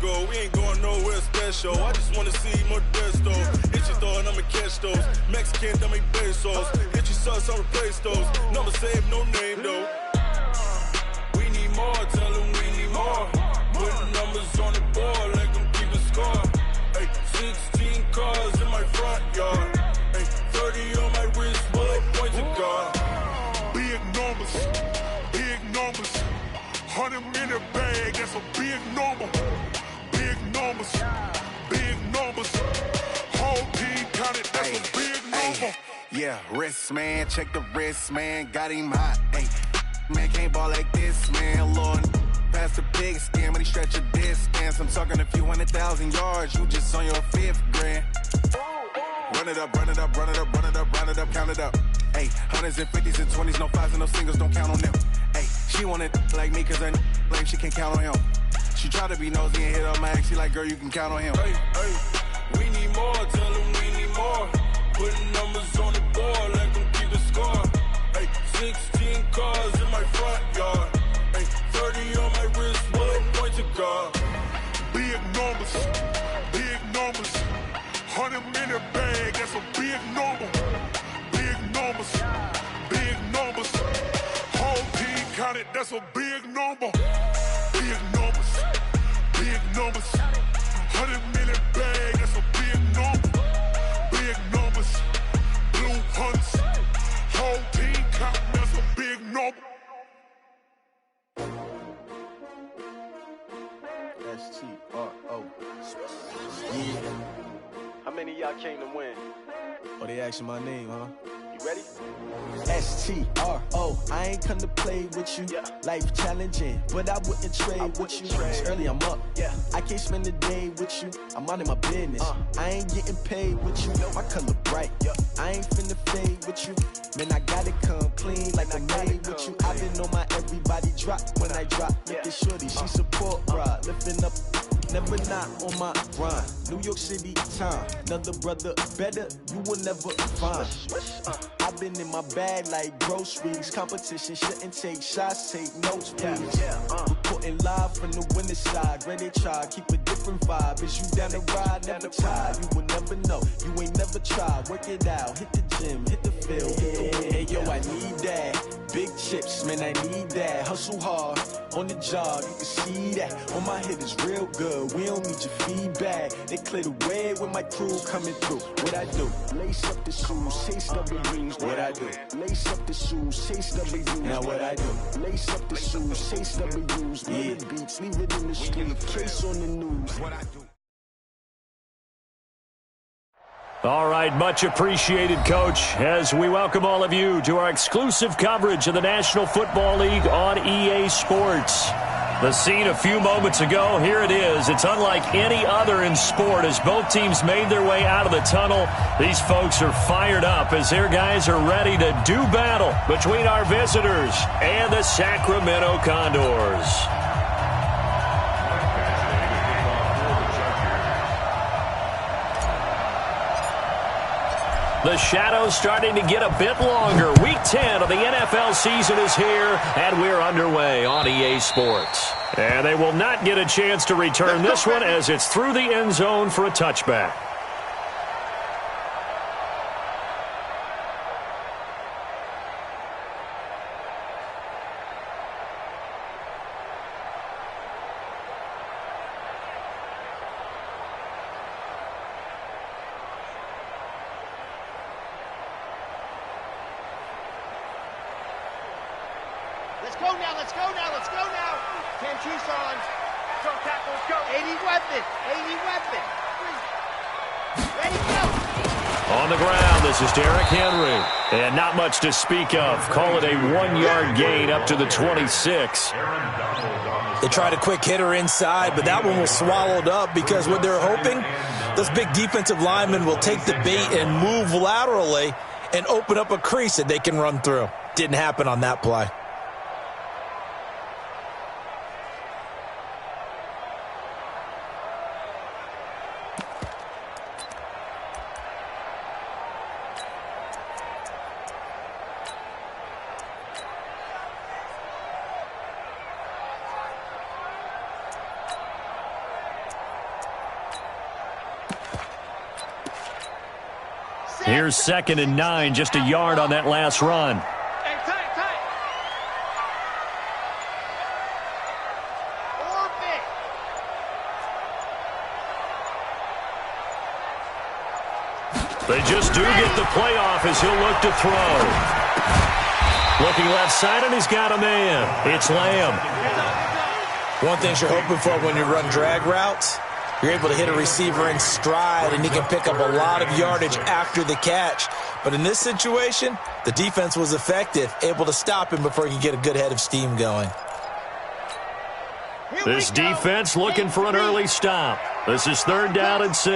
go. We ain't going nowhere special. I just wanna see Modesto. Hit your throw and I'ma catch those. Mexican, that make pesos. Hit your sauce, I'll replace those. Number save, no name though. We need more, tell them we need more. Putting numbers on the board, let them keep a score. Ay, 16 cars in my front yard. Ay, 30 on my wrist, bullet points of God. Big numbers, big numbers. 100 in a bag, that's a big number. Big numbers, big numbers. Whole team counted, that's a big number. Yeah, wrist man, check the wrist man, got him hot. Ay, man can't ball like this, man. Lord, past the big skin, when he stretch a distance. I'm talking a few 100,000 yards, you just on your 5th grand. Run it up, run it up, run it up, run it up, run it up, count it up. Ay, 100s and 50s and 20s, no 5s and no singles, don't count on them. Ay, she want it like me, cause her lame, she can't count on him. She try to be nosy and hit up my ex, she like, girl, you can count on him. Hey, hey, we need more, tell them we need more. Putting numbers on the board, let them keep a score. Hey, 16 cars in my front yard. Hey, 30 on my wrist, bullet points of God. Big numbers, big numbers. 100 in a bag, that's a big number. Big numbers, big numbers. Whole team counted, that's a big number. Big numbers, big numbers. 100 in a bag, that's a big number. Big numbers, blue hunts. Whole team counting, that's a big number. S-T-R-O. Yeah. How many of y'all came to win? Oh, they asking my name, huh? You ready? S-T-R-O. I ain't come to play with you. Yeah. Life challenging, but I wouldn't trade with you. It's early, I'm up. Yeah. I can't spend the day with you. I'm out of my business. I ain't getting paid with you. My color bright. Yeah. I ain't finna fade with you. Man, I gotta come clean like I made with you. I've been on my everybody drop when I drop. Look at shorty, she support rod. Lifting up, never not on my grind. New York City time. Another brother better, you will never find. I've been in my bag like groceries. Competition shouldn't take shots, take notes, please. Reporting live from the winning side. Ready to try, keep a different vibe. Is you down the ride, never tired. You will never know, you ain't never tried. Work it out, hit the gym, hit the field. Hey yo, I need that. Big chips, man, I need that. Hustle hard, on the job, you can see that. On my head is real good, we don't need your feedback. They clear the way with my crew coming through. What I do? Lace up the shoes, chase W's. What I do? Lace up the shoes, chase W's. Now what I do? Lace up the shoes, chase W's. Yeah. Beats, leave it in the street, case on the news. What I do? All right, much appreciated, Coach, as we welcome all of you to our exclusive coverage of the National Football League on EA Sports. The scene a few moments ago, here it is. It's unlike any other in sport as both teams made their way out of the tunnel. These folks are fired up as their guys are ready to do battle between our visitors and the Sacramento Condors. The shadow's starting to get a bit longer. Week 10 of the NFL season is here, and we're underway on EA Sports. And they will not get a chance to return this one as it's through the end zone for a touchback. Let's go now, let's go now, let's go now. 10 Tucson's. Strong tackles, go. 80 weapon, 80 weapon. Ready, go. On the ground, this is Derrick Henry. And not much to speak of. Call it a 1-yard gain up to the 26. They tried a quick hitter inside, but that one was swallowed up because what they're hoping, those big defensive linemen will take the bait and move laterally and open up a crease that they can run through. Didn't happen on that play. Here's 2nd and 9, just a yard on that last run. Hey, tight. Orbit. They just do get the playoff as he'll look to throw. Looking left side, and he's got a man. It's Lamb. One thing you're hoping for when you run drag routes, you're able to hit a receiver in stride, and he can pick up a lot of yardage after the catch. But in this situation, the defense was effective, able to stop him before he could get a good head of steam going. This defense looking for an early stop. This is 3rd down and 6.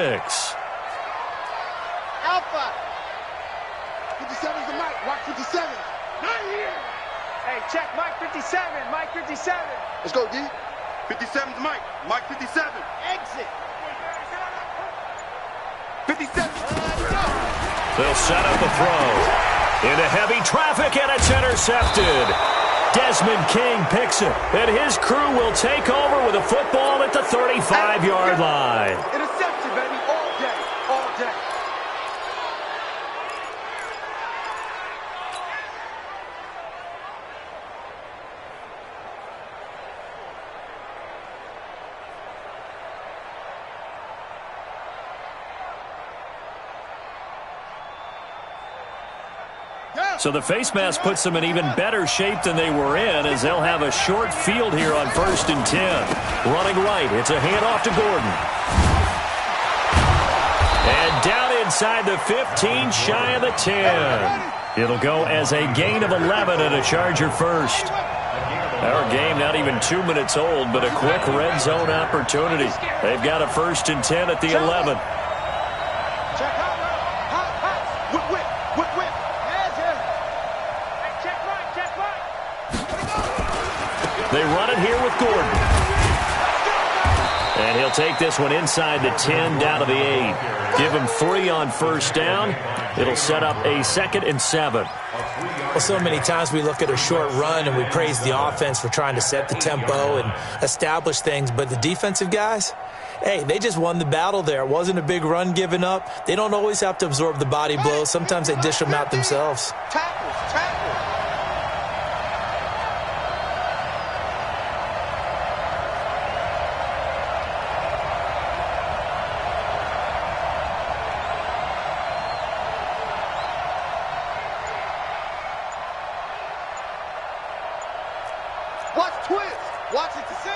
Alpha. 57's the mic. Watch 57. Not here. Hey, check Mike 57. Mike 57. Let's go, D. 57's Mike. Mike 57. Exit. 57. They'll set up a throw. Into heavy traffic, and it's intercepted. Desmond King picks it, and his crew will take over with a football at the 35-yard line. Interception, baby. All day. All day. So the face mask puts them in even better shape than they were in, as they'll have a short field here on 1st and 10. Running right, it's a handoff to Gordon. And down inside the 15, shy of the 10. It'll go as a gain of 11 and a Charger first. Our game not even 2 minutes old, but a quick red zone opportunity. They've got a 1st and 10 at the 11. They run it here with Gordon. And he'll take this one inside the 10, down to the 8. Give him 3 on 1st down. It'll set up a 2nd and 7. Well, so many times we look at a short run and we praise the offense for trying to set the tempo and establish things. But the defensive guys, hey, they just won the battle there. It wasn't a big run given up. They don't always have to absorb the body blows. Sometimes they dish them out themselves. Tackles. Watch twist. Watch it to 6.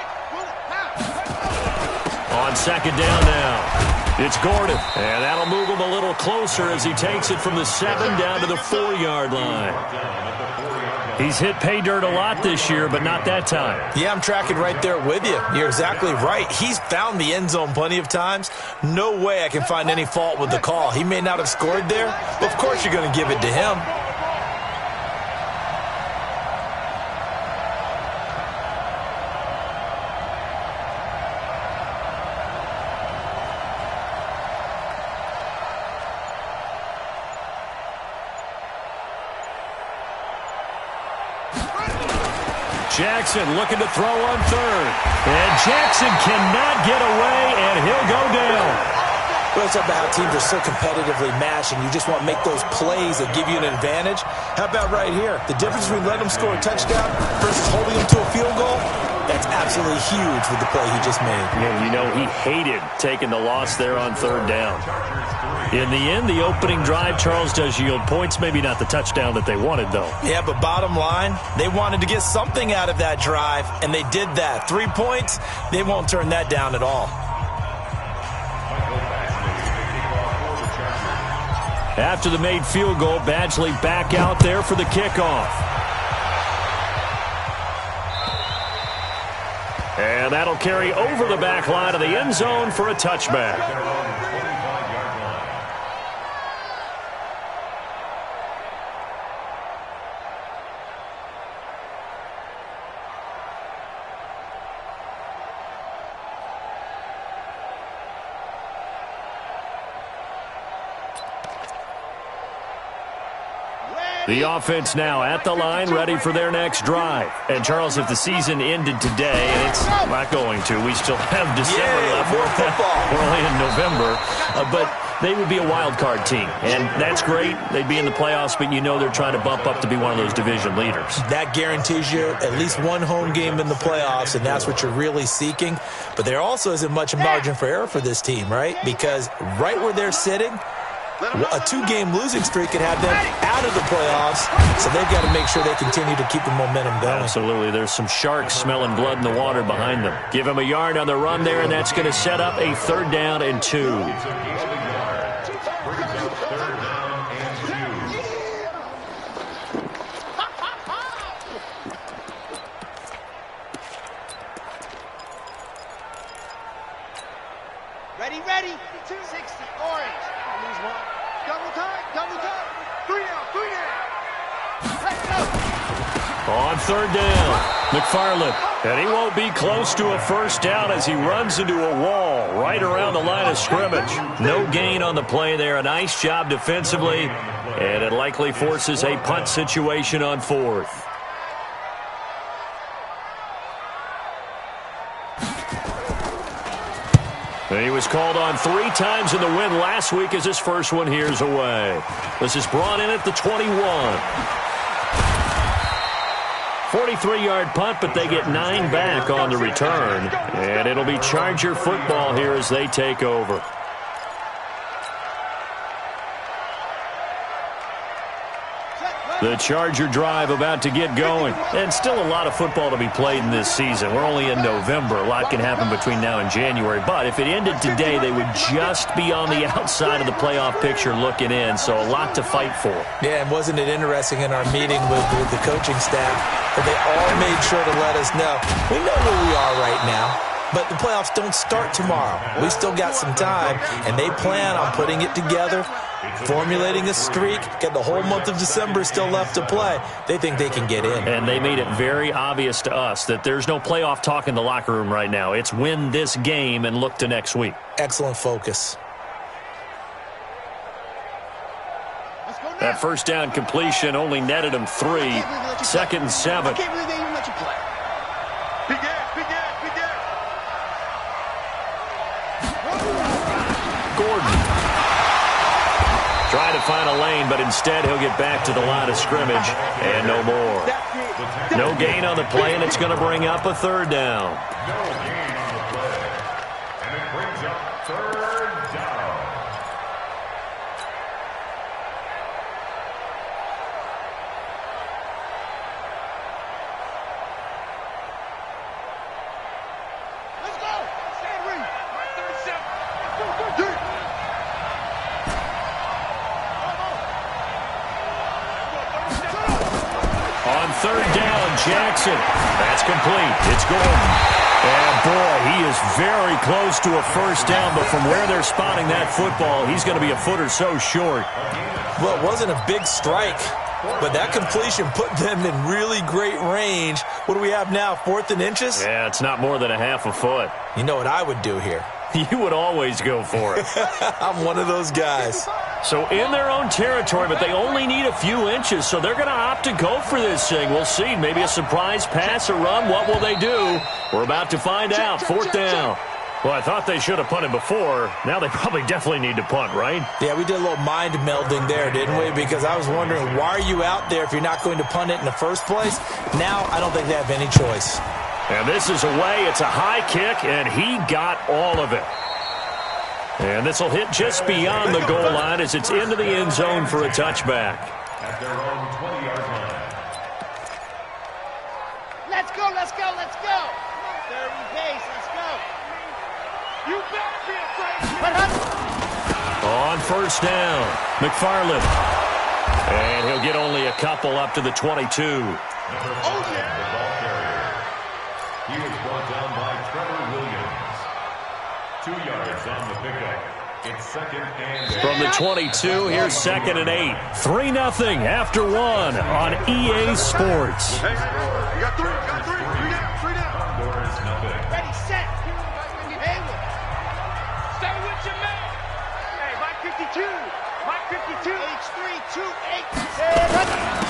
On 2nd down now, it's Gordon. And that'll move him a little closer as he takes it from the 7 down to the 4-yard line. He's hit pay dirt a lot this year, but not that time. Yeah, I'm tracking right there with you. You're exactly right. He's found the end zone plenty of times. No way I can find any fault with the call. He may not have scored there, but of course you're going to give it to him. Jackson looking to throw on 3rd. And Jackson cannot get away, and he'll go down. Well, it's about how teams are so competitively matched, and you just want to make those plays that give you an advantage. How about right here? The difference between letting them score a touchdown versus holding them to a field goal, that's absolutely huge with the play he just made. Yeah, you know, he hated taking the loss there on 3rd down. In the end, the opening drive, Charles, does yield points. Maybe not the touchdown that they wanted, though. Yeah, but bottom line, they wanted to get something out of that drive, and they did that. 3 points, they won't turn that down at all. After the made field goal, Badgley back out there for the kickoff. And that'll carry over the back line of the end zone for a touchback. The offense now at the line, ready for their next drive. And, Charles, if the season ended today, and it's not going to, we still have December left. We're only in November. But they would be a wild card team, and that's great. They'd be in the playoffs, but you know they're trying to bump up to be one of those division leaders. That guarantees you at least one home game in the playoffs, and that's what you're really seeking. But there also isn't much margin for error for this team, right? Because right where they're sitting, a 2-game losing streak could have them out of the playoffs, so they've got to make sure they continue to keep the momentum going. Absolutely. There's some sharks smelling blood in the water behind them. Give them a yard on the run there, and that's going to set up a 3rd down and 2. Ready? 260, orange. Lose one. Double time. 3 down. Let's go. On 3rd down, McFarland. And he won't be close to a 1st down as he runs into a wall right around the line of scrimmage. No gain on the play there. A nice job defensively. And it likely forces a punt situation on 4th. He was called on 3 times in the win last week as his first one here's away. This is brought in at the 21. 43-yard punt, but they get 9 back on the return. And it'll be Charger football here as they take over. The Charger drive about to get going. And still a lot of football to be played in this season. We're only in November. A lot can happen between now and January. But if it ended today, they would just be on the outside of the playoff picture looking in. So a lot to fight for. Yeah, and wasn't it interesting in our meeting with the coaching staff that they all made sure to let us know. We know where we are right now. But the playoffs don't start tomorrow. We still got some time, and they plan on putting it together, formulating a streak, get the whole month of December still left to play. They think they can get in. And they made it very obvious to us that there's no playoff talk in the locker room right now. It's win this game and look to next week. Excellent focus. That 1st down completion only netted him 3. 2nd and 7. I can't believe they even let you play. Big ass. Gordon. Trying to find a lane, but instead he'll get back to the line of scrimmage, and no more. No gain on the play, and it's going to bring up a 3rd down. No gain on the play, and it brings up 3rd down. Let's go. Stand ready. 37. On 3rd down, Jackson. That's complete. It's Gordon. And, boy, he is very close to a 1st down, but from where they're spotting that football, he's going to be a foot or so short. Well, it wasn't a big strike, but that completion put them in really great range. What do we have now, 4th and inches? Yeah, it's not more than a half a foot. You know what I would do here? You would always go for it. I'm one of those guys. So in their own territory, but they only need a few inches, so they're going to opt to go for this thing. We'll see. Maybe a surprise pass or run. What will they do? We're about to find out. 4th down. Well, I thought they should have punted before. Now they probably definitely need to punt, right? Yeah, we did a little mind melding there, didn't we? Because I was wondering, why are you out there if you're not going to punt it in the first place? Now I don't think they have any choice. And this is away. It's a high kick, and he got all of it. And this will hit just beyond the goal line as it's into the end zone for a touchback. At their own 20-yard line. Let's go. 30 pace. Let's go. You better be afraid. On 1st down, McFarland. And he'll get only a couple up to the 22. The ball carrier. He was brought down by Trevor Williams. 2 yards on the pickup. It's 2nd and 8. From the 22, here's 2nd and 8. 3-0 after 1 on EA Sports. Hey, you got 3. 3 down. Ready, set. Haywood. Stay with your man. Hey, Mike 52. H328.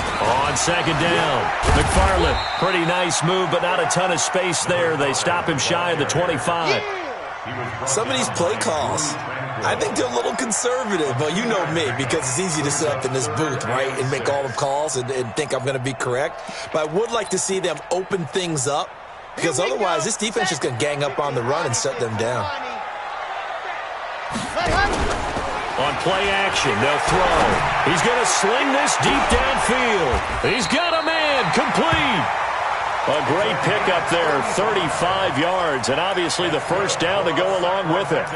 on second down. McFarland, pretty nice move, but not a ton of space there. They stop him shy of the 25. Some of these play calls, I think they're a little conservative. Well, you know me, because it's easy to sit up in this booth, right, and make all the calls and think I'm going to be correct. But I would like to see them open things up, because otherwise this defense is going to gang up on the run and shut them down. On play action, they'll throw. He's going to sling this deep downfield. He's got a man, complete. A great pickup there, 35 yards, and obviously the first down to go along with it.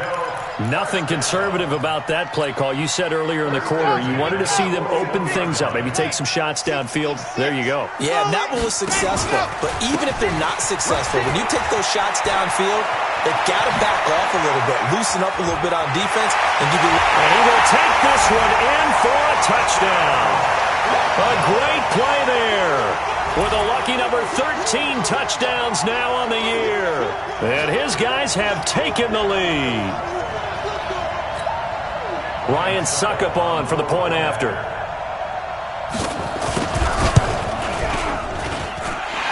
Nothing conservative about that play call. You said earlier in the quarter you wanted to see them open things up, maybe take some shots downfield. There you go. Yeah, and that one was successful. But even if they're not successful, when you take those shots downfield, they've got to back off a little bit, loosen up a little bit on defense, and give you... And he will take this one in for a touchdown. A great play there. With a lucky number 13 touchdowns now on the year. And his guys have taken the lead. Ryan Suckup on for the point after.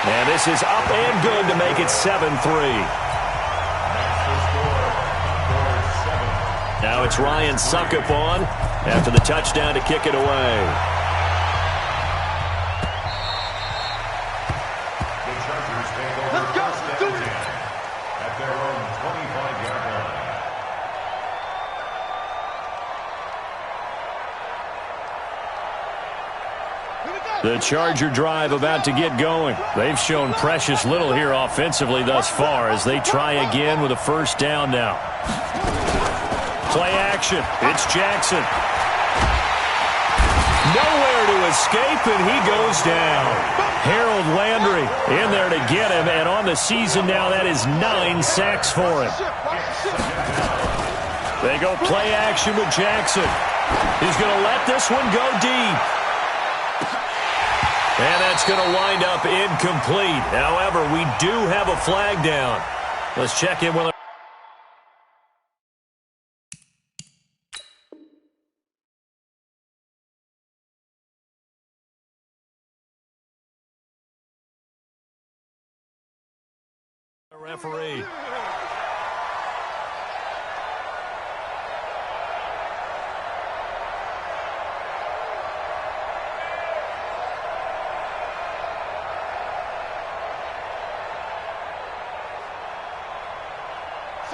And this is up and good to make it 7-3. Now it's Ryan Suckup on after the touchdown to kick it away. The Charger drive about to get going. They've shown precious little here offensively thus far as they try again with a first down now. Play action. It's Jackson. Nowhere to escape, and he goes down. Harold Landry in there to get him, and on the season now, that is 9 sacks for him. They go play action with Jackson. He's going to let this one go deep. And that's going to wind up incomplete. However, we do have a flag down. Let's check in with our referee.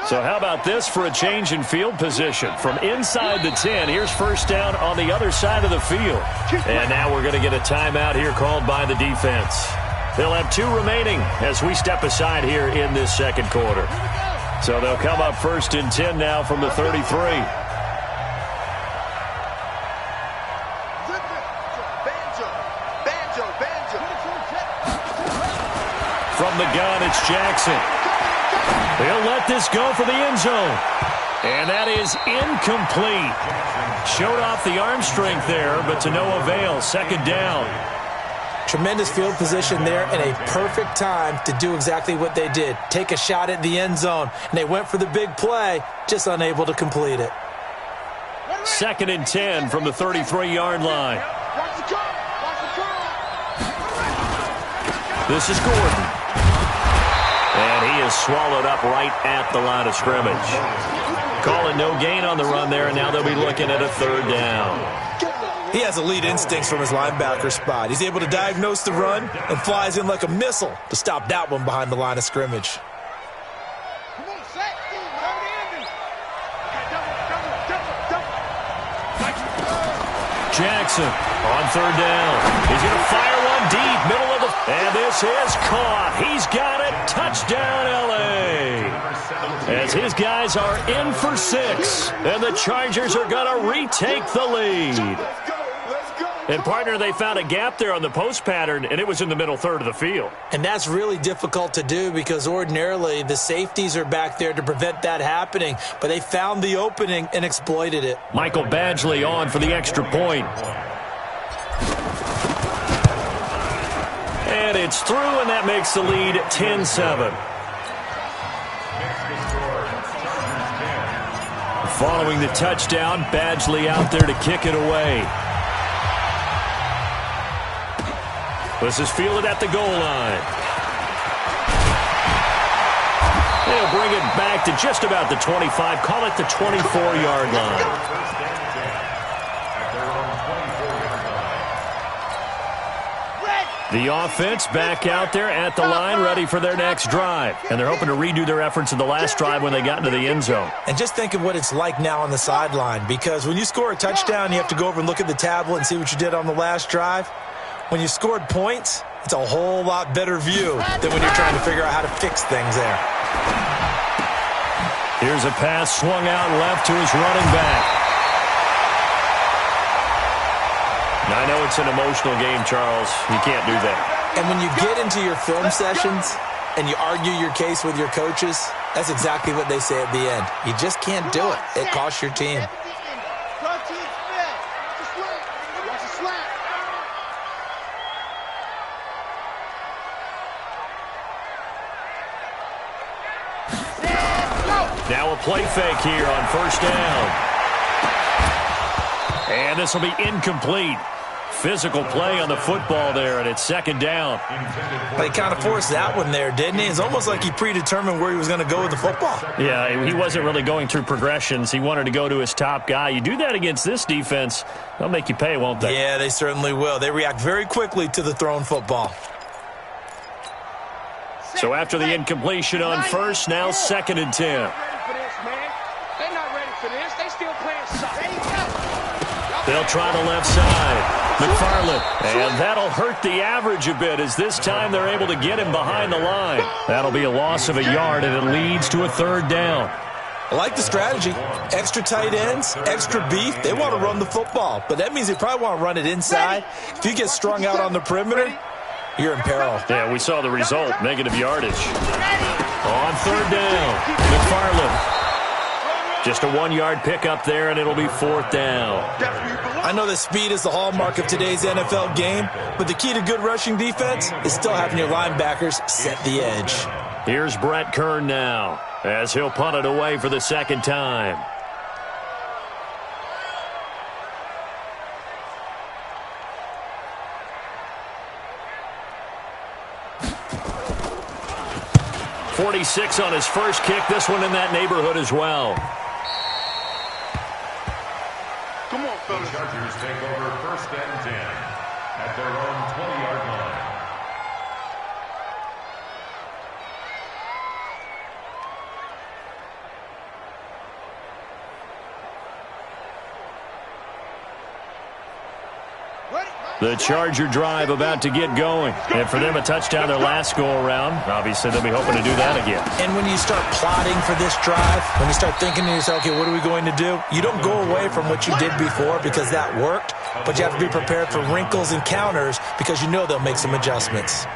So how about this for a change in field position? From inside the 10, here's first down on the other side of the field. And now we're going to get a timeout here called by the defense. They'll have 2 remaining as we step aside here in this second quarter. So they'll come up first and 10 now from the 33. From the gun, it's Jackson. He'll let this go for the end zone. And that is incomplete. Showed off the arm strength there, but to no avail. Second down. Tremendous field position there and a perfect time to do exactly what they did. Take a shot at the end zone. And they went for the big play, just unable to complete it. Second and 10 from the 33-yard line. This is Gordon. And he is swallowed up right at the line of scrimmage. Calling no gain on the run there, and now they'll be looking at a third down. He has elite instincts from his linebacker spot. He's able to diagnose the run and flies in like a missile to stop that one behind the line of scrimmage. Jackson on third down. He's going to fire one deep, middle of the... And this is caught. He's got it. Touchdown, L.A. As his guys are in for 6. And the Chargers are going to retake the lead. And, partner, they found a gap there on the post pattern, and it was in the middle third of the field. And that's really difficult to do because ordinarily the safeties are back there to prevent that happening. But they found the opening and exploited it. Michael Badgley on for the extra point. And it's through, and that makes the lead 10-7. Following the touchdown, Badgley out there to kick it away. This is fielded at the goal line. They'll bring it back to just about the 25. Call it the 24-yard line. The offense back out there at the line, ready for their next drive. And they're hoping to redo their efforts in the last drive when they got into the end zone. And just think of what it's like now on the sideline, because when you score a touchdown, you have to go over and look at the tablet and see what you did on the last drive. When you scored points, it's a whole lot better view than when you're trying to figure out how to fix things there. Here's a pass swung out left to his running back. I know it's an emotional game, Charles. You can't do that. And when you get into your film sessions and you argue your case with your coaches, that's exactly what they say at the end. You just can't do it. It costs your team. Now a play fake here on first down. And this will be incomplete. Physical play on the football there, and it's second down. They kind of forced that one there, didn't he? It's almost like he predetermined where he was going to go with the football. Yeah, he wasn't really going through progressions. He wanted to go to his top guy. You do that against this defense, they'll make you pay, won't they? Yeah, they certainly will. They react very quickly to the thrown football. So after the incompletion on first, now 2nd and 10. They're not ready for this. They still playing soft. They'll try the left side. McFarland, and that'll hurt the average a bit as this time they're able to get him behind the line. That'll be a loss of a yard, and it leads to a 3rd down. I like the strategy. Extra tight ends, extra beef. They want to run the football, but that means they probably want to run it inside. If you get strung out on the perimeter, you're in peril. Yeah, we saw the result, negative yardage. On 3rd down, McFarland. Just a 1-yard pickup there, and it'll be 4th down. I know that speed is the hallmark of today's NFL game, but the key to good rushing defense is still having your linebackers set the edge. Here's Brett Kern now, as he'll punt it away for the 2nd time. .46 on his first kick. This one in that neighborhood as well. Come on, fellas. The Chargers take over 1st and 10 at their own 20-yard line. The Charger drive about to get going. And for them, a touchdown their last go-around. Obviously, they'll be hoping to do that again. And when you start plotting for this drive, when you start thinking to yourself, okay, what are we going to do? You don't go away from what you did before because that worked, but you have to be prepared for wrinkles and counters because you know they'll make some adjustments.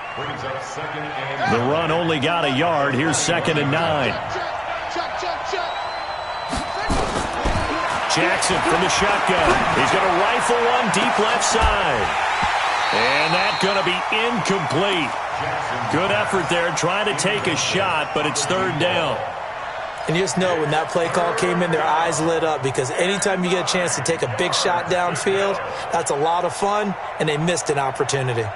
The run only got a yard. Here's 2nd and 9. Jackson from the shotgun. He's going to rifle one deep left side. And that's going to be incomplete. Good effort there trying to take a shot, but it's 3rd down. And you just know when that play call came in, their eyes lit up because anytime you get a chance to take a big shot downfield, that's a lot of fun, and they missed an opportunity.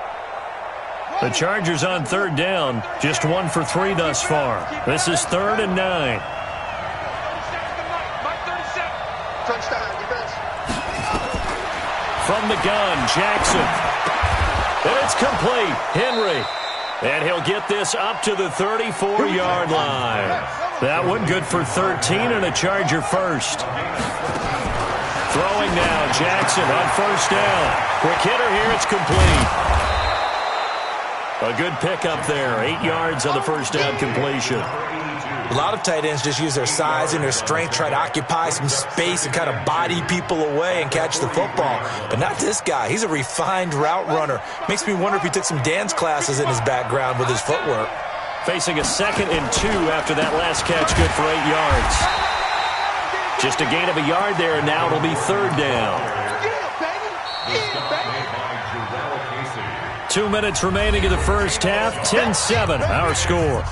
The Chargers on 3rd down, just 1 for 3 thus far. This is 3rd and 9. Touchdown, defense. From the gun, Jackson. And it's complete. Henry. And he'll get this up to the 34-yard line. That one good for 13 and a Charger first. Throwing now, Jackson on 1st down. Quick hitter here, it's complete. A good pickup there. 8 yards on the 1st down completion. A lot of tight ends just use their size and their strength, try to occupy some space and kind of body people away and catch the football. But not this guy. He's a refined route runner. Makes me wonder if he took some dance classes in his background with his footwork. Facing a 2nd and 2 after that last catch, good for 8 yards. Just a gain of a yard there, and now it'll be 3rd down. 2 minutes remaining in the first half, 10-7, our score.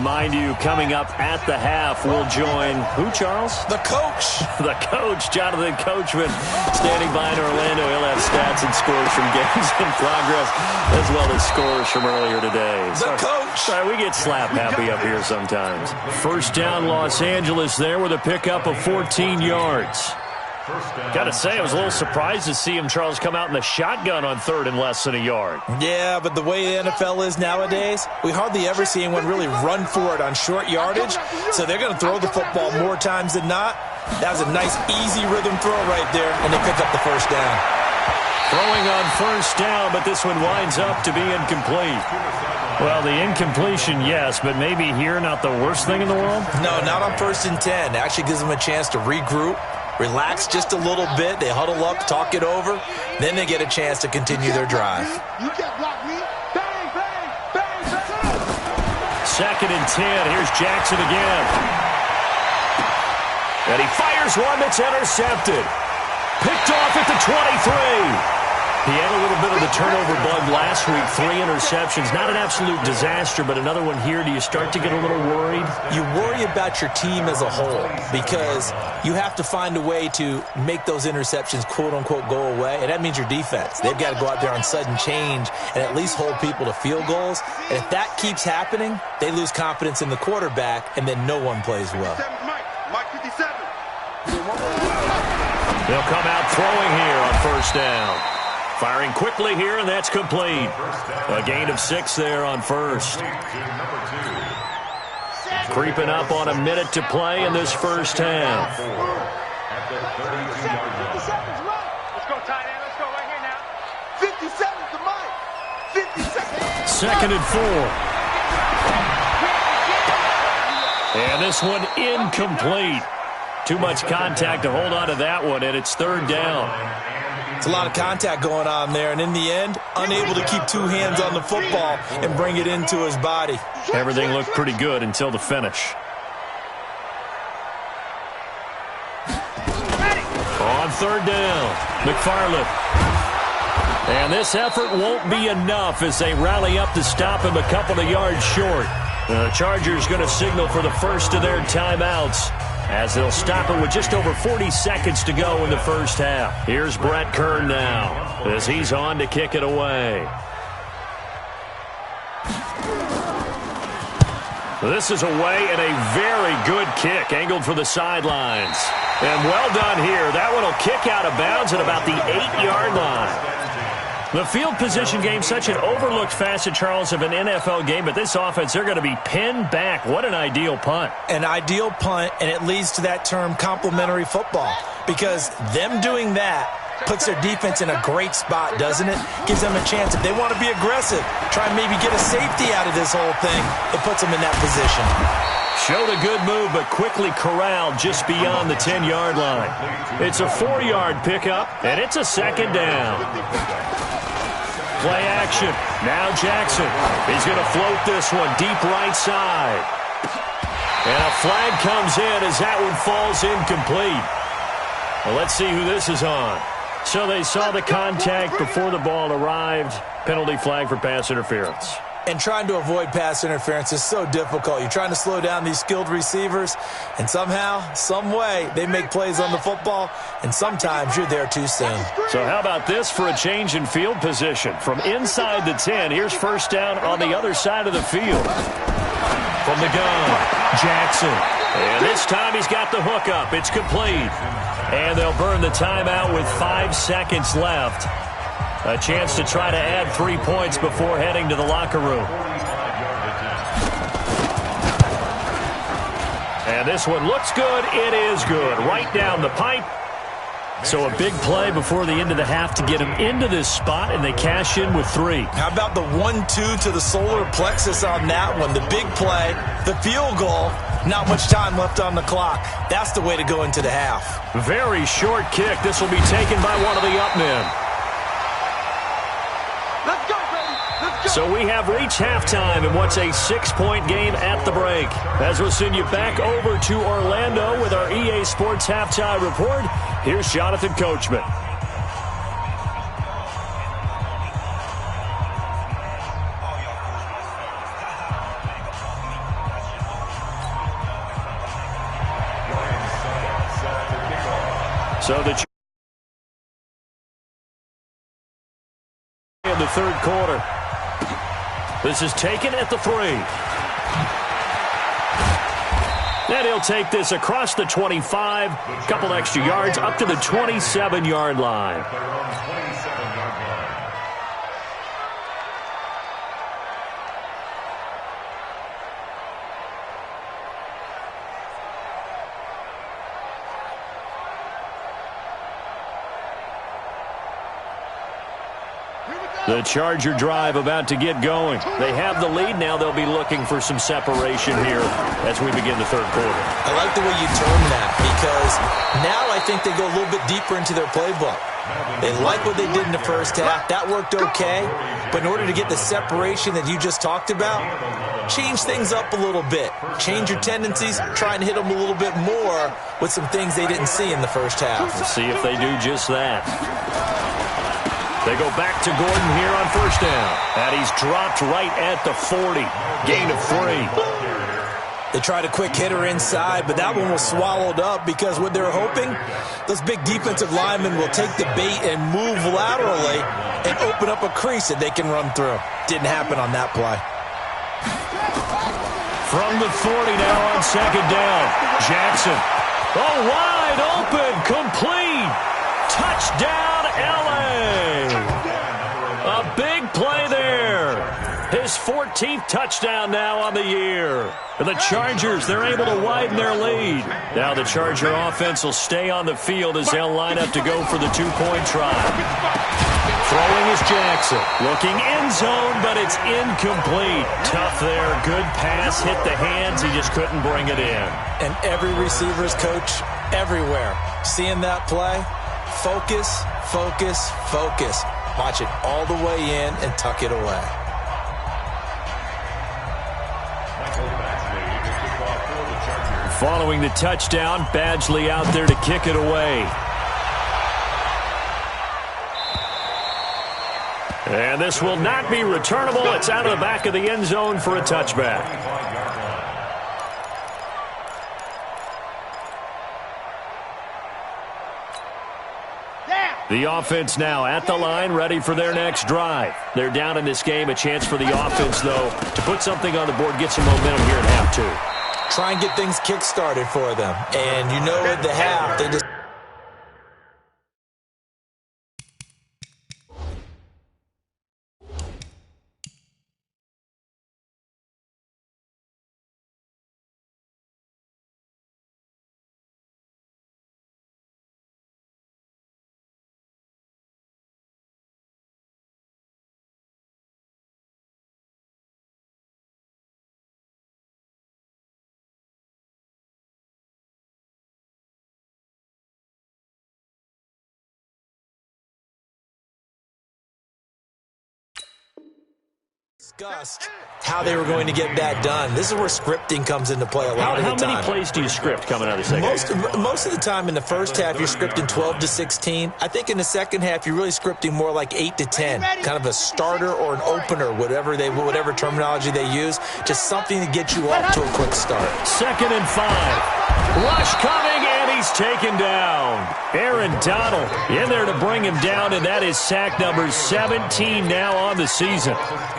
Remind you, coming up at the half, we'll join who, Charles? The coach. The coach, Jonathan Coachman, standing by in Orlando. He'll have stats and scores from games in progress, as well as scores from earlier today. The coach. Sorry, we get slap happy up here sometimes. First down, Los Angeles there with a pickup of 14 yards. Got to say, I was a little surprised to see him, Charles, come out in the shotgun on third and less than a yard. Yeah, but the way the NFL is nowadays, we hardly ever see anyone really run for it on short yardage, so they're going to throw the football more times than not. That was a nice, easy rhythm throw right there, and they pick up the first down. Throwing on first down, but this one winds up to be incomplete. Well, the incompletion, yes, but maybe here not the worst thing in the world? No, not on 1st and 10. It actually gives them a chance to regroup, relax just a little bit. They huddle up, talk it over. Then they get a chance to continue their drive. You can't block me. Bang, bang, bang, bang. 2nd and 10. Here's Jackson again. And he fires one that's intercepted. Picked off at the 23. He had a little bit of the turnover bug last week. 3 interceptions. Not an absolute disaster, but another one here. Do you start to get a little worried? You worry about your team as a whole because you have to find a way to make those interceptions, quote-unquote, go away, and that means your defense. They've got to go out there on sudden change and at least hold people to field goals. And if that keeps happening, they lose confidence in the quarterback, and then no one plays well. Mike 57. They'll come out throwing here on first down. Firing quickly here, and that's complete. A gain of 6 there on first. Creeping up on a minute to play in this first half. Let's go, tight end. Let's go right here now. 57 to Mike. 57. 2nd and 4. And this one incomplete. Too much contact to hold on to that one, and it's 3rd down. It's a lot of contact going on there, and in the end, unable to keep 2 hands on the football and bring it into his body. Everything looked pretty good until the finish. On 3rd down, McFarland. And this effort won't be enough as they rally up to stop him a couple of yards short. The Chargers going to signal for the first of their timeouts, as they'll stop it with just over 40 seconds to go in the first half. Here's Brett Kern now as he's on to kick it away. This is away and a very good kick angled for the sidelines. And well done here. That one will kick out of bounds at about the 8-yard line. The field position game, such an overlooked facet, Charles, of an NFL game, but this offense, they're going to be pinned back. What an ideal punt. An ideal punt, and it leads to that term complementary football, because them doing that puts their defense in a great spot, doesn't it? Gives them a chance. If they want to be aggressive, try and maybe get a safety out of this whole thing, it puts them in that position. Showed a good move, but quickly corralled just beyond the 10-yard line. It's a 4-yard pickup, and it's a 2nd down. Play action. Now Jackson. He's going to float this one deep right side. And a flag comes in as that one falls incomplete. Well, let's see who this is on. So they saw the contact before the ball arrived. Penalty flag for pass interference. And trying to avoid pass interference is so difficult. You're trying to slow down these skilled receivers, and somehow, some way, they make plays on the football, and sometimes you're there too soon. So how about this for a change in field position? From inside the 10, here's first down on the other side of the field. From the gun, Jackson. And this time he's got the hook up. It's complete. And they'll burn the timeout with 5 seconds left. A chance to try to add 3 points before heading to the locker room. And this one looks good. It is good. Right down the pipe. So a big play before the end of the half to get them into this spot, and they cash in with 3. How about the 1-2 to the solar plexus on that one? The big play, the field goal, not much time left on the clock. That's the way to go into the half. Very short kick. This will be taken by one of the up men. Let's go, baby. Let's go. So we have reached halftime in what's a 6-point game at the break. As we'll send you back over to Orlando with our EA Sports Halftime Report, here's Jonathan Coachman. So in the third quarter. This is taken at the 3. And he'll take this across the 25, a couple extra yards, up to the 27-yard line. The Charger drive about to get going. They have the lead. Now they'll be looking for some separation here as we begin the third quarter. I like the way you term that because now I think they go a little bit deeper into their playbook. They like what they did in the first half. That worked okay. But in order to get the separation that you just talked about, change things up a little bit. Change your tendencies. Try and hit them a little bit more with some things they didn't see in the first half. We'll see if they do just that. They go back to Gordon here on first down. And he's dropped right at the 40. Gain of 3. They tried a quick hitter inside, but that one was swallowed up because what they're hoping, those big defensive linemen will take the bait and move laterally and open up a crease that they can run through. Didn't happen on that play. From the 40 now on second down. Jackson. Oh, wide open. Complete. Touchdown, L.A. A big play there. His 14th touchdown now on the year. And the Chargers, they're able to widen their lead. Now the Charger offense will stay on the field as they'll line up to go for the 2-point try. Throwing is Jackson. Looking end zone, but it's incomplete. Tough there. Good pass. Hit the hands. He just couldn't bring it in. And every receiver's coach everywhere. Seeing that play, focus, focus, focus. Watch it all the way in and tuck it away. Following the touchdown, Badgley out there to kick it away. And this will not be returnable. It's out of the back of the end zone for a touchback. The offense now at the line, ready for their next drive. They're down in this game. A chance for the offense, though, to put something on the board, get some momentum here in half 2. Try and get things kick-started for them. And you know at the half, they just... discussed how they were going to get that done. This is where scripting comes into play a lot of the time. How many plays do you script coming out of the second half? Most of the time in the first half, you're scripting 12 to 16. I think in the second half, you're really scripting more like 8 to 10, kind of a starter or an opener, whatever terminology they use, just something to get you off to a quick start. 2nd and 5. Rush coming, and he's taken down. Aaron Donald in there to bring him down, and that is sack number 17 now on the season.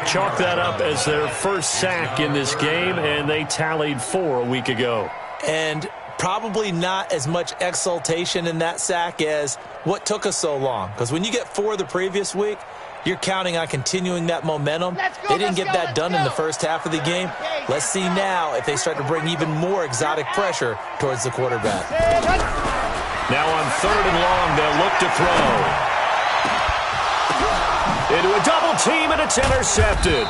Chalk that up as their first sack in this game, and they tallied 4 a week ago. And probably not as much exultation in that sack as what took us so long. Because when you get 4 the previous week, you're counting on continuing that momentum. They didn't get that done in the first half of the game. Let's see now if they start to bring even more exotic pressure towards the quarterback. Now on 3rd and long, they'll look to throw. Into a double team, and it's intercepted.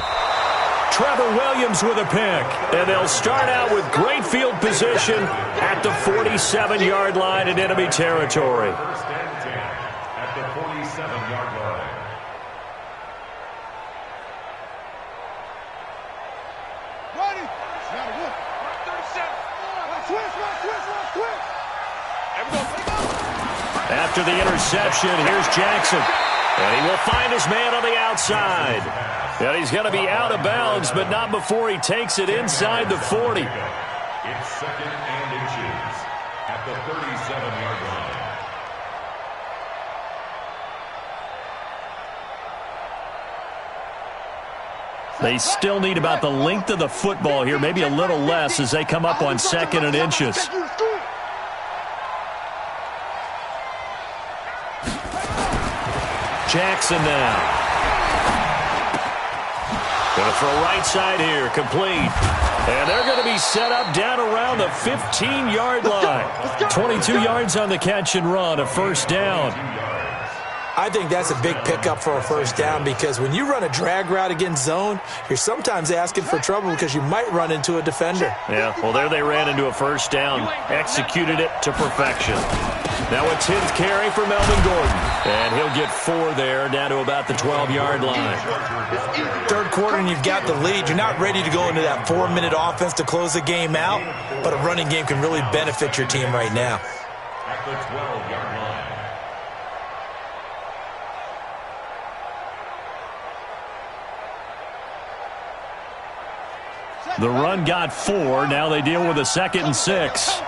Trevor Williams with a pick. And they'll start out with great field position at the 47-yard line in enemy territory. First and 10 at the 47-yard line. Ready. 37. After the interception, here's Jackson. And he will find his man on the outside. And he's going to be out of bounds, but not before he takes it inside the 40. It's 2nd and inches at the 37-yard line. They still need about the length of the football here, maybe a little less as they come up on 2nd and inches. Jackson now. Going to throw right side here, complete. And they're going to be set up down around the 15-yard line. 22 yards on the catch and run, a first down. I think that's a big pickup for a first down because when you run a drag route against zone, you're sometimes asking for trouble because you might run into a defender. Yeah, well, there they ran into a first down, executed it to perfection. Now a 10th carry for Melvin Gordon, and he'll get 4 there, down to about the 12-yard line. Third quarter and you've got the lead. You're not ready to go into that 4-minute offense to close the game out, but a running game can really benefit your team right now. At the 12-yard line. The run got 4. Now they deal with a 2nd and 6.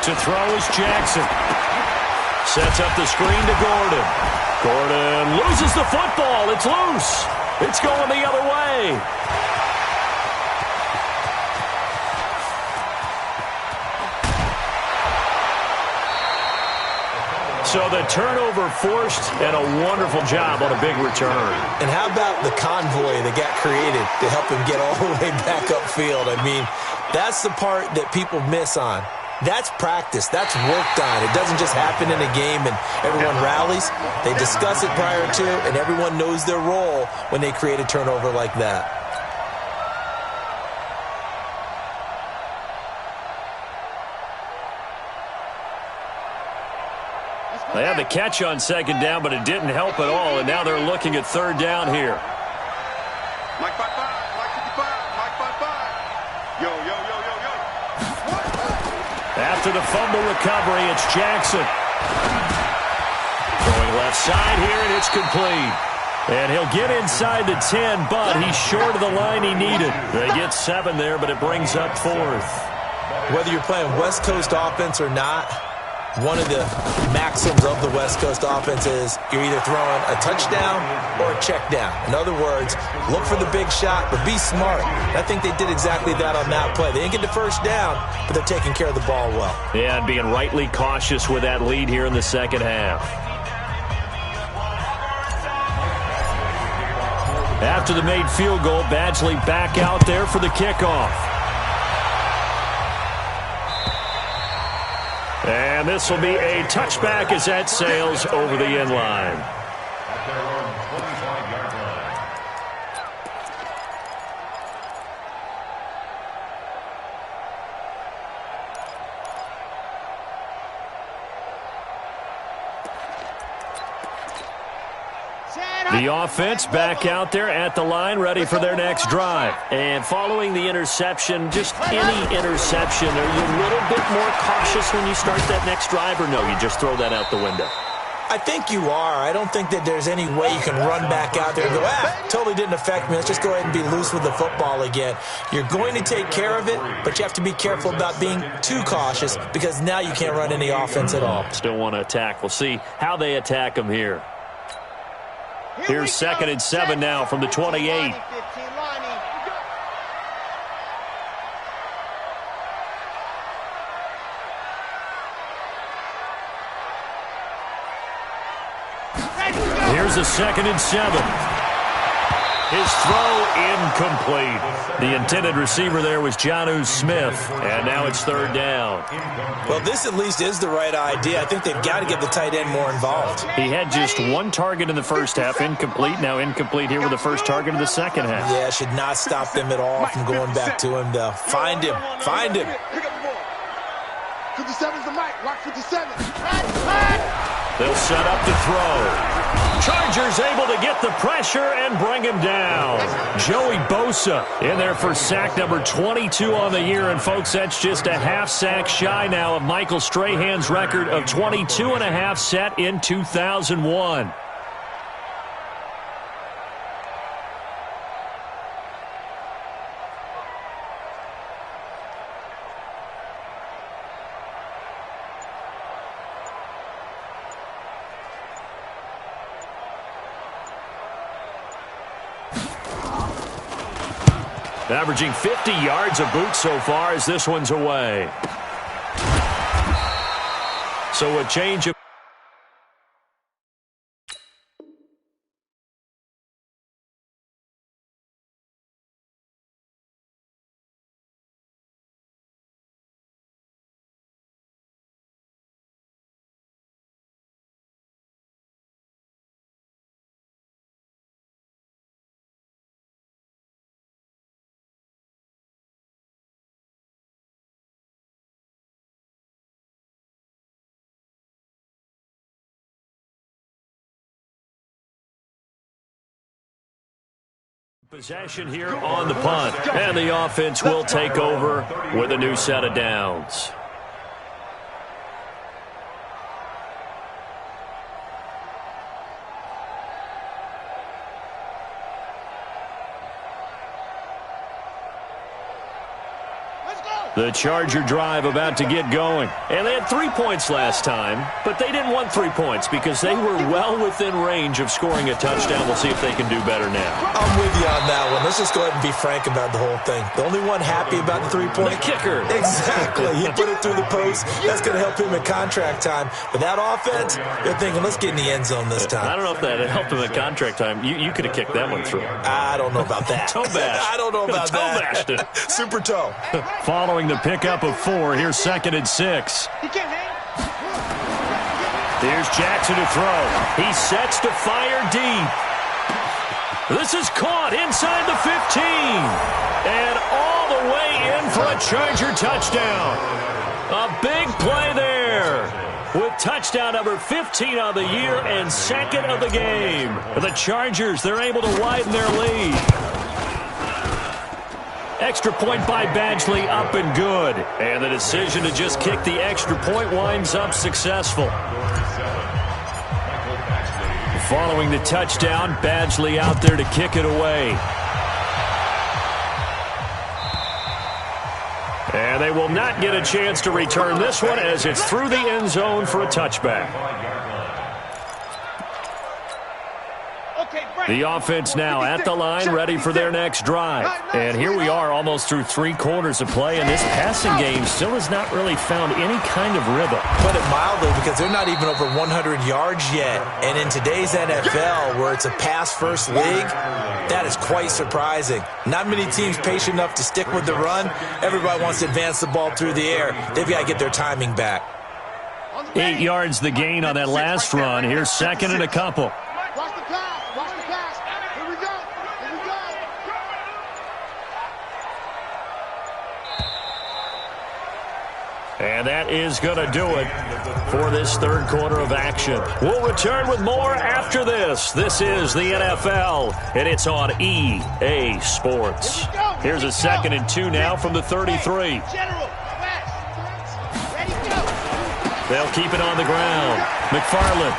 To throw is Jackson. Sets up the screen to Gordon. Gordon loses the football. It's loose. It's going the other way. So the turnover forced, and a wonderful job on a big return. And how about the convoy that got created to help him get all the way back upfield? I mean, that's the part that people miss on. That's practice. That's worked on. It doesn't just happen in a game and everyone rallies. They discuss it prior to, and everyone knows their role when they create a turnover like that. They had the catch on 2nd down, but it didn't help at all, and now they're looking at 3rd down here. Mike 5-5, Mike 55, Mike 5-5. Yo, yo, yo, yo, yo. After the fumble recovery, it's Jackson. Going left side here, and it's complete. And he'll get inside the 10, but he's short of the line he needed. They get 7 there, but it brings up 4th. Whether you're playing West Coast offense or not, one of the maxims of the West Coast offense is you're either throwing a touchdown or a check down. In other words, look for the big shot, but be smart. I think they did exactly that on that play. They didn't get the first down, but they're taking care of the ball well. Yeah, and being rightly cautious with that lead here in the second half. After the made field goal, Badgley back out there for the kickoff. And this will be a touchback as that sails over the end line. At their own 25-yard line. The offense back out there at the line, ready for their next drive. And following the interception, just any interception, are you a little bit more cautious when you start that next drive, or no, you just throw that out the window? I think you are. I don't think that there's any way you can run back out there and go, totally didn't affect me. Let's just go ahead and be loose with the football again. You're going to take care of it, but you have to be careful about being too cautious because now you can't run any offense at all. Still want to attack. We'll see how they attack them here. Here's 2nd and 7 now from the 28. Here's a 2nd and 7. His throw incomplete. The intended receiver there was Jonnu Smith, and now it's 3rd down. Well, this at least is the right idea. I think they've got to get the tight end more involved. He had just 1 target in the first half, incomplete. Now incomplete here with the first target of the second half. Yeah, should not stop them at all from going back to him, though. Find him. Find him. Pick up the ball. 57's the mic. Watch 57. They'll set up to throw. Chargers able to get the pressure and bring him down. Joey Bosa in there for sack number 22 on the year. And, folks, that's just a half sack shy now of Michael Strahan's record of 22 and a half set in 2001. Averaging 50 yards a boot so far as this one's away. So a change of possession here on the punt. And the offense will take over with a new set of downs. The Charger drive about to get going. And they had 3 points last time, but they didn't want 3 points because they were well within range of scoring a touchdown. We'll see if they can do better now. I'm with you on that one. Let's just go ahead and be frank about the whole thing. The only one happy about the 3-point? The kicker. Exactly. He put it through the post. That's going to help him at contract time. But that offense, you're thinking, let's get in the end zone this time. I don't know if that helped him at contract time. You could have kicked that one through. I don't know about that. Toe bash. I don't know about toe that. Bashed it. Super toe. Following the pickup of 4, here's 2nd and 6. Here's Jackson to throw. He sets to fire deep. This is caught inside the 15. And all the way in for a Charger touchdown. A big play there. With touchdown number 15 of the year and 2nd of the game. The Chargers, they're able to widen their lead. Extra point by Badgley up and good. And the decision to just kick the extra point winds up successful. Following the touchdown, Badgley out there to kick it away. And they will not get a chance to return this one as it's through the end zone for a touchback. The offense now at the line, ready for their next drive. And here we are almost through 3 quarters of play, and this passing game still has not really found any kind of rhythm. Put it mildly, because they're not even over 100 yards yet. And in today's NFL, where it's a pass-first league, that is quite surprising. Not many teams patient enough to stick with the run. Everybody wants to advance the ball through the air. They've got to get their timing back. 8 yards the gain on that last run. Here's 2nd and a couple. And that is going to do it for this 3rd quarter of action. We'll return with more after this. This is the NFL, and it's on EA Sports. Here's a 2nd and 2 now from the 33. They'll keep it on the ground. McFarland.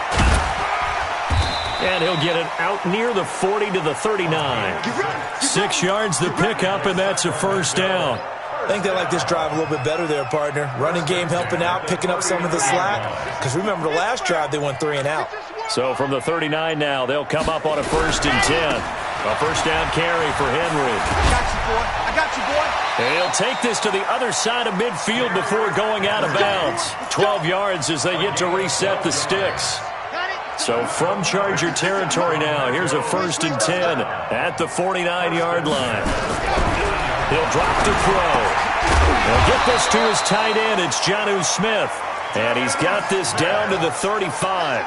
And he'll get it out near the 40 to the 39. 6 yards the pickup, and that's a first down. I think they like this drive a little bit better there, partner. Running game helping out, picking up some of the slack. Because remember, the last drive, they went 3 and out. So from the 39 now, they'll come up on a 1st and 10. A first down carry for Henry. I got you, boy. And he'll take this to the other side of midfield before going out of bounds. 12 yards as they get to reset the sticks. So from Charger territory now, here's a 1st and 10 at the 49-yard line. He'll drop to throw. He'll get this to his tight end. It's Jonnu Smith. And he's got this down to the 35.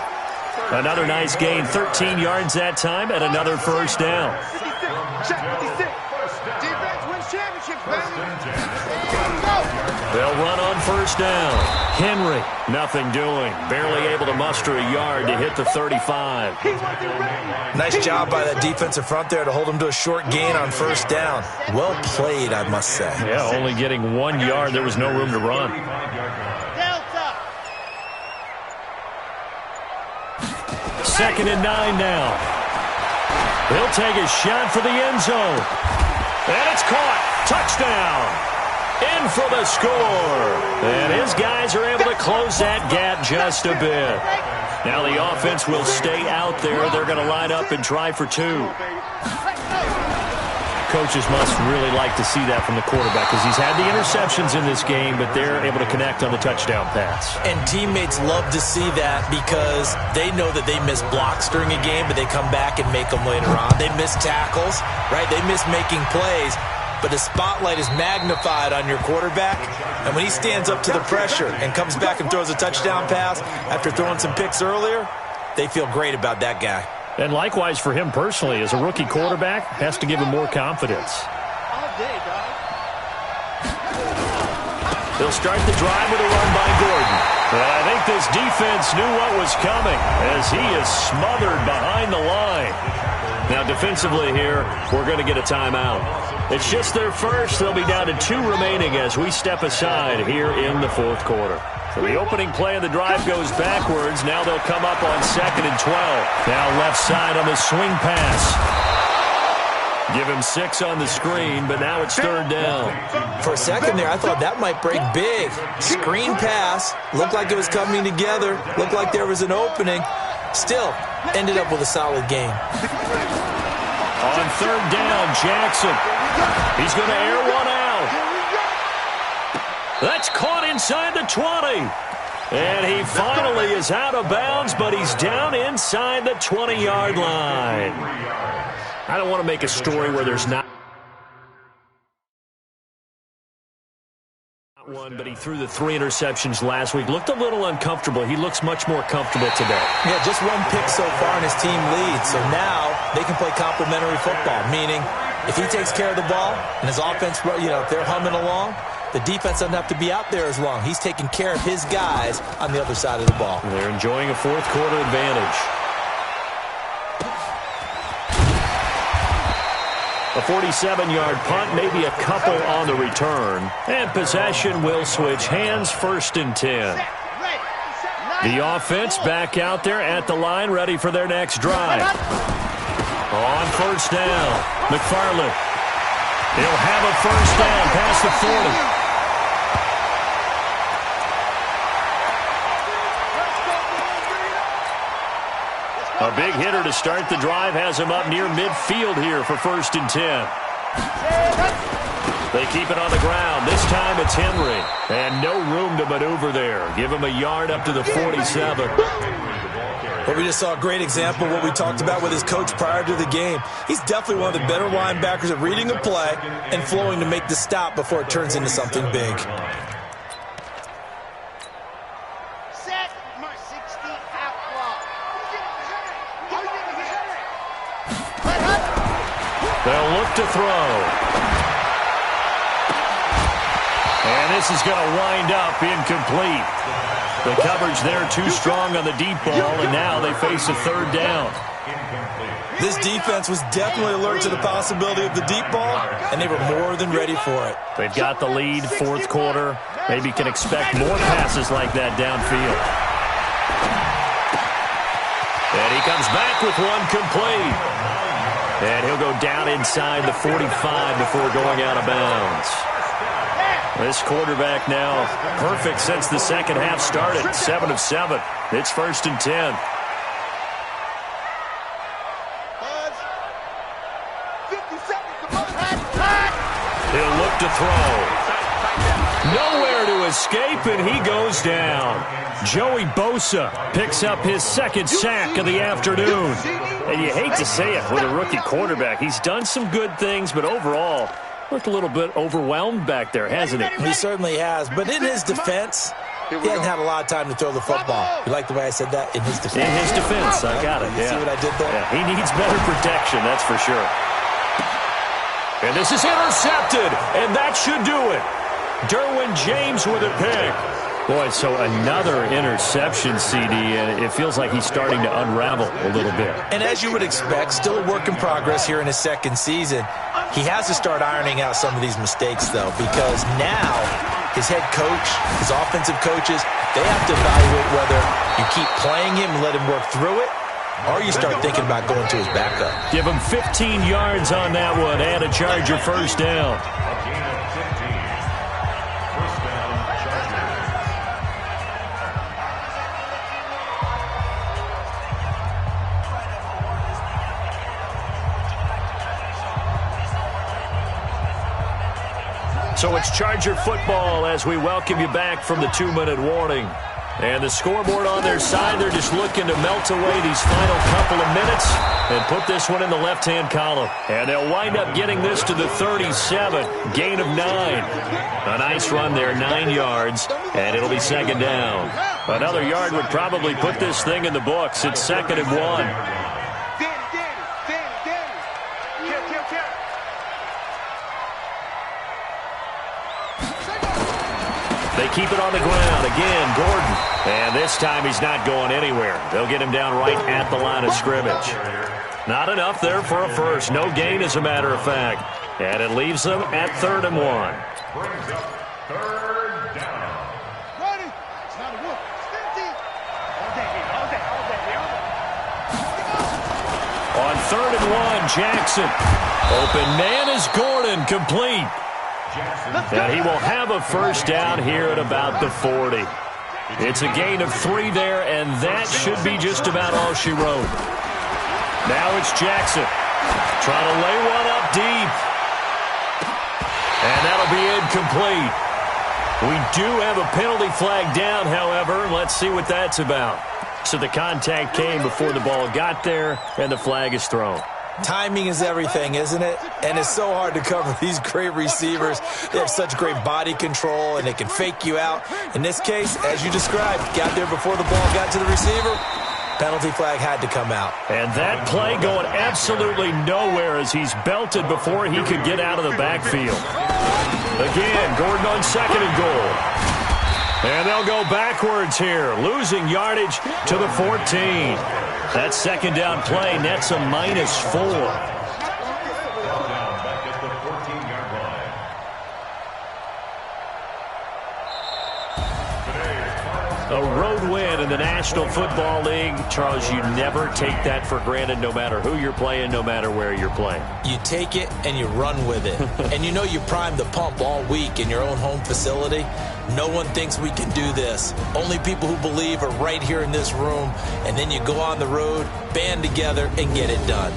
Another nice gain, 13 yards that time, and another first down. They'll run on first down. Henry, nothing doing. Barely able to muster a yard to hit the 35. Nice job by that defensive front there to hold him to a short gain on first down. Well played, I must say. Yeah, only getting 1 yard. There was no room to run. Second and 9 now. He'll take a shot for the end zone. And it's caught. Touchdown. In for the score. And his guys are able to close that gap just a bit. Now the offense will stay out there. They're going to line up and try for 2. coaches must really like to see that from the quarterback because he's had the interceptions in this game, but they're able to connect on the touchdown pass. And teammates love to see that because they know that they miss blocks during a game, but they come back and make them later on. They miss tackles, right? They miss making plays, but the spotlight is magnified on your quarterback, and when he stands up to the pressure and comes back and throws a touchdown pass after throwing some picks earlier, they feel great about that guy. And likewise for him personally, as a rookie quarterback, has to give him more confidence. They'll start the drive with a run by Gordon. And I think this defense knew what was coming as he is smothered behind the line. Now defensively here, we're going to get a timeout. It's just their first. They'll be down to 2 remaining as we step aside here in the fourth quarter. So the opening play of the drive goes backwards. Now they'll come up on 2nd and 12. Now left side on the swing pass. Give him 6 on the screen, but now it's 3rd down. For a second there, I thought that might break big. Screen pass. Looked like it was coming together. Looked like there was an opening. Still, ended up with a solid game. On 3rd down, Jackson. He's going to air one out. That's caught inside the 20. And he finally is out of bounds, but he's down inside the 20-yard line. I don't want to make a story where there's not one, but he threw the 3 interceptions last week. Looked a little uncomfortable. He looks much more comfortable today. Yeah, just 1 pick so far and his team leads. So now they can play complementary football, meaning if he takes care of the ball and his offense, if they're humming along, the defense doesn't have to be out there as long. He's taking care of his guys on the other side of the ball. They're enjoying a fourth quarter advantage. A 47-yard punt, maybe a couple on the return. And possession will switch hands, 1st and 10. The offense back out there at the line, ready for their next drive. On 1st down, McFarland. He'll have a 1st down past the 40. A big hitter to start the drive has him up near midfield here for 1st and 10. They keep it on the ground. This time it's Henry. And no room to maneuver there. Give him a yard up to the 47. Well, we just saw a great example of what we talked about with his coach prior to the game. He's definitely one of the better linebackers at reading a play and flowing to make the stop before it turns into something big. They'll look to throw. And this is going to wind up incomplete. The coverage there too strong on the deep ball, and now they face a 3rd down. This defense was definitely alert to the possibility of the deep ball, and they were more than ready for it. They've got the lead, 4th quarter. Maybe can expect more passes like that downfield. And he comes back with one complete. And he'll go down inside the 45 before going out of bounds. This quarterback now perfect since the second half started. 7 of 7. It's 1st and 10. He'll look to throw. Nowhere to escape, and he goes down. Joey Bosa picks up his 2nd sack of the afternoon. And you hate to say it with a rookie quarterback. He's done some good things, but overall, looked a little bit overwhelmed back there, hasn't he? He certainly has. But in his defense, he hasn't had a lot of time to throw the football. You like the way I said that? In his defense. In his defense, I got it. You see what I did there? Yeah, he needs better protection, that's for sure. And this is intercepted, and that should do it. Derwin James with a pick. Boy, so another interception, CD, and it feels like he's starting to unravel a little bit. And as you would expect, still a work in progress here in his 2nd season. He has to start ironing out some of these mistakes, though, because now his head coach, his offensive coaches, they have to evaluate whether you keep playing him and let him work through it, or you start thinking about going to his backup. Give him 15 yards on that one and a Charger 1st down. So it's Charger football as we welcome you back from the 2-minute warning. And the scoreboard on their side, they're just looking to melt away these final couple of minutes and put this one in the left-hand column. And they'll wind up getting this to the 37, gain of 9. A nice run there, 9 yards, and it'll be second down. Another yard would probably put this thing in the books. It's second and 1. They keep it on the ground. Again, Gordon. And this time he's not going anywhere. They'll get him down right at the line of scrimmage. Not enough there for a first. No gain, as a matter of fact. And it leaves them at 3rd and 1. Brings up 3rd down. Ready. It's not a whoop. Stinty. On 3rd and 1, Jackson. Open man is Gordon. Complete. And he will have a first down here at about the 40. It's a gain of 3 there, and that should be just about all she wrote. Now it's Jackson. Trying to lay one up deep. And that'll be incomplete. We do have a penalty flag down, however. Let's see what that's about. So the contact came before the ball got there, and the flag is thrown. Timing is everything, isn't it? And it's so hard to cover these great receivers. They have such great body control, and they can fake you out. In this case, as you described, got there before the ball got to the receiver. Penalty flag had to come out. And that play going absolutely nowhere as he's belted before he could get out of the backfield. Again, Gordon on 2nd and goal. And they'll go backwards here, losing yardage to the 14. That second down play nets a -4. A road win in the National Football League. Charles, you never take that for granted, no matter who you're playing, no matter where you're playing. You take it and you run with it. And you know you primed the pump all week in your own home facility. No one thinks we can do this. Only people who believe are right here in this room. And then you go on the road, band together, and get it done.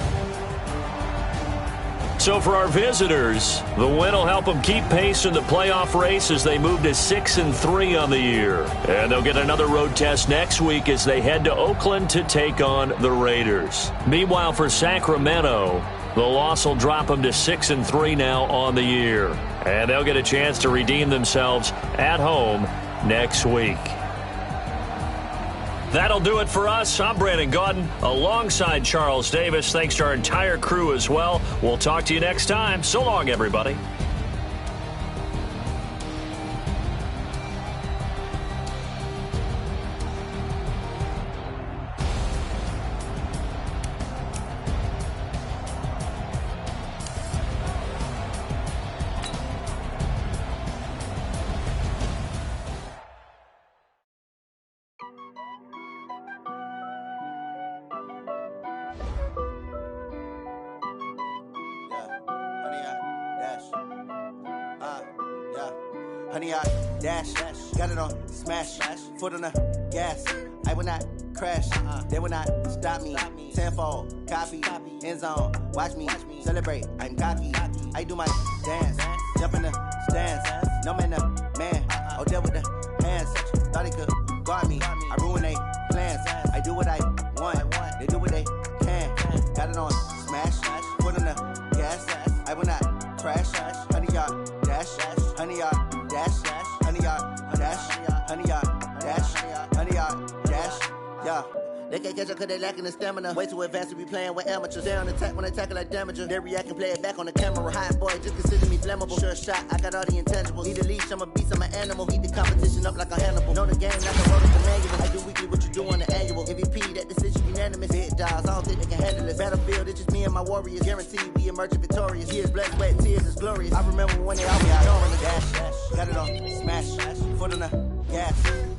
So for our visitors, the win will help them keep pace in the playoff race as they move to 6-3 on the year. And they'll get another road test next week as they head to Oakland to take on the Raiders. Meanwhile, for Sacramento, the loss will drop them to 6-3 now on the year. And they'll get a chance to redeem themselves at home next week. That'll do it for us. I'm Brandon Gaudin alongside Charles Davis. Thanks to our entire crew as well. We'll talk to you next time. So long, everybody. Honey, I dash, got it on smash, foot on the gas. I will not crash, they will not stop me. Tenfold, copy, end zone, watch me celebrate. I'm cocky, I do my dance, jump in the stands. No man, man, oh, deal with the hands. Thought he could guard me, I ruin they plans. I do what I want, they do what they can. Got it on smash, foot on the gas. I will not crash, honey, y'all dash, honey, y'all dash, honey, y'all dash, honey, y'all dash, honey, y'all dash, yeah. They can't catch up cause they lacking the stamina. Way too advanced to be playing with amateurs. They on attack when they tackle like damager. They react and play it back on the camera. Hot boy, just consider me flammable. Sure shot, I got all the intangibles. Need a leash, I'm a beast, I'm an animal. Eat the competition up like a Hannibal. Know the game, like a road with the manual. I do weekly what you do on the annual. MVP, that decision unanimous. Hit dials, I don't think they can handle it. Battlefield, it's just me and my warriors. Guaranteed we emerge victorious. Years, blood, sweat, tears, is glorious. I remember when they always ignoring the dash. Got it on smash, foot on the gas.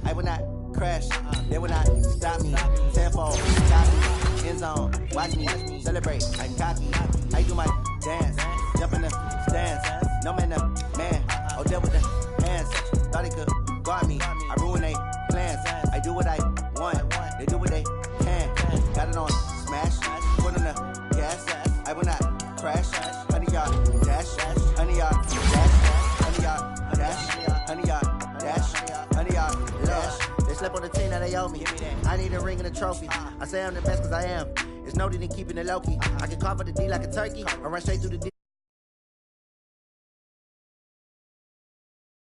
I will not crash, they will not stop me. Tenfold, copy, end zone, watch me celebrate. I'm cocky, I do my dance, jump in the stands. No man, man, oh, deal with the hands. Thought he could guard me, I ruin they plans. I do what I want, they do what they can. Got it on smash, foot on the gas. I will not crash, honey, y'all dash, honey, y'all dash, honey, y'all slept on the team that they owe me. I need a ring and a trophy. I say I'm the best cause I am. It's noted in keeping it low-key. I can carve up the D like a turkey, or run straight through the D